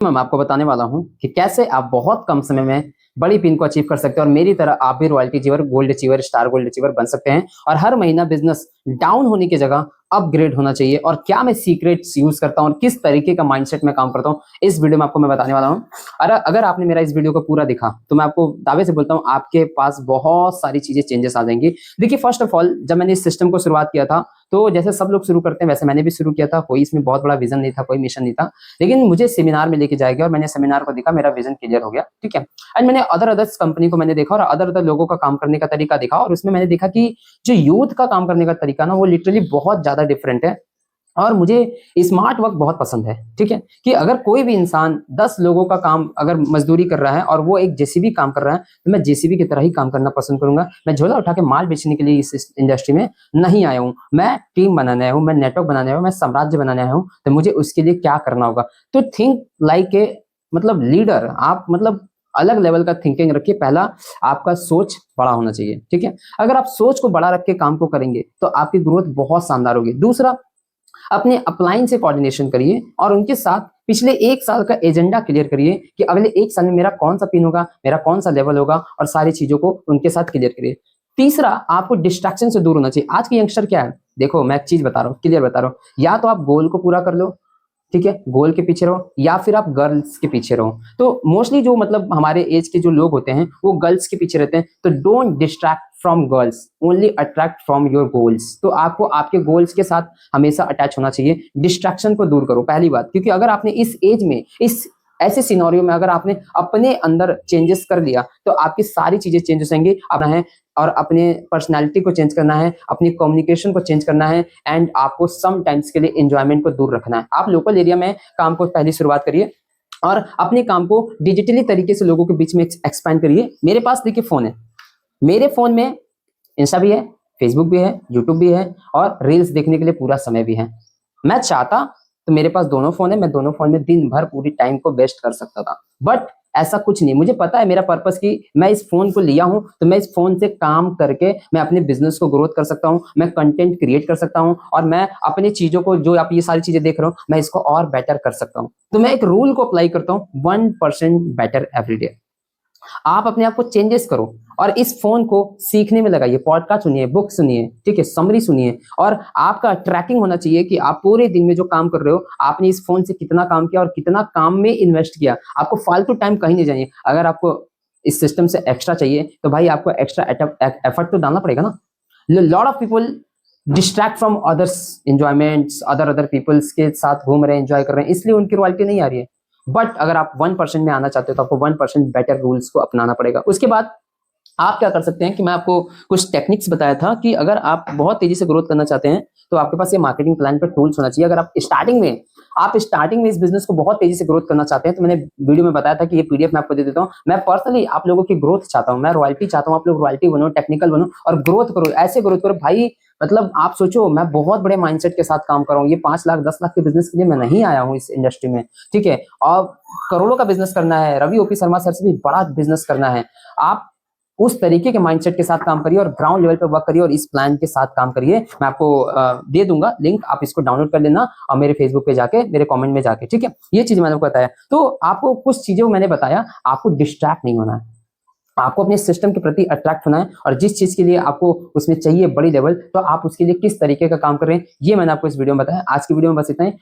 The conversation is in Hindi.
मैं आपको बताने वाला हूँ कि कैसे आप बहुत कम समय में बड़ी पिन को अचीव कर सकते हैं और मेरी तरह आप भी royalty achiever, gold achiever, star gold achiever बन सकते हैं और हर महीना बिजनेस डाउन होने की जगह अपग्रेड होना चाहिए। और क्या मैं सीक्रेट्स यूज करता हूँ और किस तरीके का माइंडसेट में काम करता हूँ, इस वीडियो में आपको मैं बताने वाला हूँ। और अगर आपने मेरा इस वीडियो को पूरा देखा तो मैं आपको दावे से बोलता हूँ आपके पास बहुत सारी चीजें चेंजेस आ जाएंगी। देखिए, फर्स्ट ऑफ ऑल जब मैंने इस सिस्टम को शुरुआत किया था तो जैसे सब लोग शुरू करते हैं वैसे मैंने भी शुरू किया था। कोई इसमें बहुत बड़ा विजन नहीं था, कोई मिशन नहीं था, लेकिन मुझे सेमिनार में लेके जाया गया और मैंने सेमिनार को देखा, मेरा विजन क्लियर हो गया। ठीक है। एंड मैंने अदर्स कंपनी को मैंने देखा और अदर लोगों का काम करने का तरीका देखा और उसमें मैंने देखा कि जो यूथ का काम करने का तरीका ना वो लिटरली बहुत ज्यादा डिफरेंट है। और मुझे स्मार्ट वर्क बहुत पसंद है। ठीक है, कि अगर कोई भी इंसान 10 लोगों का काम अगर मजदूरी कर रहा है और वो एक जेसीबी काम कर रहा है तो मैं जेसीबी की तरह ही काम करना पसंद करूंगा। मैं झोला उठा के माल बेचने के लिए इस इंडस्ट्री में नहीं आया हूँ। मैं टीम बनाने आया हूँ, मैं नेटवर्क बनाने आया हूँ, मैं साम्राज्य बनाने आया हूँ। तो मुझे उसके लिए क्या करना होगा? तो थिंक लाइक ए मतलब लीडर। आप मतलब अलग लेवल का थिंकिंग रखिए। पहला, आपका सोच बड़ा होना चाहिए। ठीक है, अगर आप सोच को बड़ा रख के काम को करेंगे तो आपकी ग्रोथ बहुत शानदार होगी। दूसरा, अपने अपलाइन से कोऑर्डिनेशन करिए और उनके साथ पिछले 1 साल का एजेंडा क्लियर करिए कि अगले 1 साल में मेरा कौन सा पिन होगा, मेरा कौन सा लेवल होगा, और सारी चीजों को उनके साथ क्लियर करिए। तीसरा, आपको डिस्ट्रैक्शन से दूर होना चाहिए। आज के यंगस्टर क्या है, देखो मैं एक चीज बता रहा हूँ, क्लियर बता रहा हूँ, या तो आप गोल को पूरा कर लो, ठीक है, गोल के पीछे रहो, या फिर आप गर्ल्स के पीछे रहो। तो मोस्टली जो मतलब हमारे एज के जो लोग होते हैं वो गर्ल्स के पीछे रहते हैं। तो don't distract from girls, only attract from your goals. तो आपको आपके गोल्स के साथ हमेशा अटैच होना चाहिए। डिस्ट्रैक्शन को दूर करो, पहली बात, क्योंकि अगर आपने इस एज में इस ऐसे सिनेरियो में अगर आपने अपने अंदर चेंजेस कर लिया तो आपकी सारी चीजें चेंज हो जाएंगी। अपना है और अपने पर्सनालिटी को चेंज करना है, अपनी कम्युनिकेशन को चेंज करना है, एंड आपको सम टाइम्स के लिए एंजॉयमेंट को दूर रखना है। आप लोकल एरिया में काम को पहली शुरुआत करिए और अपने काम को डिजिटली तरीके से लोगों के बीच में एक्सपैंड करिए। मेरे पास देखिए फोन है, मेरे फोन में इंस्टा भी है, फेसबुक भी है, यूट्यूब भी है और रील्स देखने के लिए पूरा समय भी है। मैं चाहता तो मेरे पास दोनों फोन है, मैं दोनों फोन में दिन भर पूरी टाइम को वेस्ट कर सकता था, बट ऐसा कुछ नहीं। मुझे पता है मेरा पर्पस कि मैं इस फोन को लिया हूं तो मैं इस फोन से काम करके मैं अपने बिजनेस को ग्रोथ कर सकता हूं, मैं कंटेंट क्रिएट कर सकता हूं और मैं अपनी चीजों को, जो आप ये सारी चीजें देख रहे हो, मैं इसको और बेटर कर सकता हूं। तो मैं एक रूल को अप्लाई करता हूं, 1% बेटर एवरी डे। आप अपने आप को चेंजेस करो और इस फोन को सीखने में लगाइए। पॉडकास्ट सुनिए, बुक सुनिए, ठीक है, समरी सुनिए, और आपका ट्रैकिंग होना चाहिए कि आप पूरे दिन में जो काम कर रहे हो आपने इस फोन से कितना काम किया और कितना काम में इन्वेस्ट किया। आपको फालतू टाइम कहीं नहीं चाहिए। अगर आपको इस सिस्टम से एक्स्ट्रा चाहिए तो भाई आपको एक्स्ट्रा एफर्ट तो डालना पड़ेगा ना। Lot of people distract from others enjoyments, other peoples के साथ घूम रहे हैं, एंजॉय कर रहे हैं, इसलिए उनकी रॉयल्टी नहीं आ रही है। बट अगर आप 1% में आना चाहते हो तो आपको 1% बेटर रूल्स को अपनाना पड़ेगा। उसके बाद आप क्या कर सकते हैं कि मैं आपको कुछ टेक्निक्स बताया था कि अगर आप बहुत तेजी से ग्रोथ करना चाहते हैं तो आपके पास ये मार्केटिंग प्लान पर टूल्स होना चाहिए। अगर आप स्टार्टिंग में इस बिजनेस को बहुत तेजी से ग्रोथ करना चाहते हैं तो मैंने वीडियो में बताया था कि ये पीडीएफ मैं आपको दे देता हूँ। मैं पर्सनली आप लोगों की ग्रोथ चाहता हूँ, मैं रॉयल्टी चाहता हूँ, आप लोग रॉयल्टी बनो, टेक्निकल बनो और ग्रोथ करो, ऐसे ग्रोथ करो भाई। मतलब आप सोचो, मैं बहुत बड़े माइंडसेट के साथ काम कर रहा हूँ। ये 5 लाख 10 लाख के बिजनेस के लिए मैं नहीं आया हूँ इस इंडस्ट्री में, ठीक है, और करोड़ों का बिजनेस करना है। रवि ओपी शर्मा सर से भी बड़ा बिजनेस करना है। आप उस तरीके के माइंडसेट के साथ काम करिए और ग्राउंड लेवल पे वर्क करिए और इस प्लान के साथ काम करिए। मैं आपको दे दूंगा लिंक, आप इसको डाउनलोड कर लेना और मेरे फेसबुक पे जाके, मेरे कमेंट में जाके, ठीक है। ये चीज मैंने आपको बताया, तो आपको कुछ चीजें मैंने बताया, आपको डिस्ट्रैक्ट नहीं होना है, आपको अपने सिस्टम के प्रति अट्रैक्ट होना है और जिस चीज के लिए आपको उसमें चाहिए बड़ी लेवल, तो आप उसके लिए किस तरीके का काम कर रहे हैं ये मैंने आपको इस वीडियो में बताया। आज की वीडियो में बस इतना ही।